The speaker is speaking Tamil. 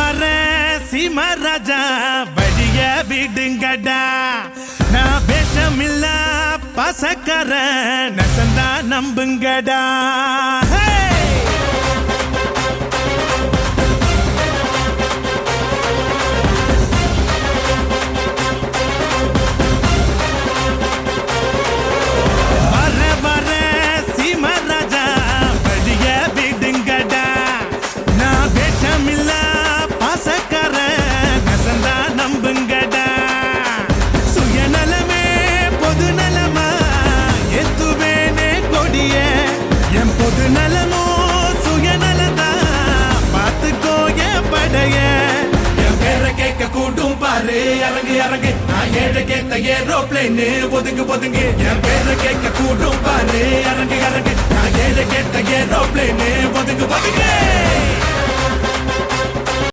வர சீமராஜா வழிய விடுங்கடா நான் பேசமில்ல பசக்கர நசந்தா நம்புங்கடா பொது நலமோ சுயநலதா பாத்துக்கோ என் படைய என் பேரை கேட்க கூட்டும் பாரு இறங்கு இறங்கு நான் ஏழை கேட்ட ஏரோப்ளேனு ஒதுங்கு ஒதுங்கு என் பேரை கேட்க கூட்டும் பாரு இறங்கு இறங்கு நான் ஏழை கேட்ட ஏரோப்ளேனு ஒதுங்கு ஒதுங்கு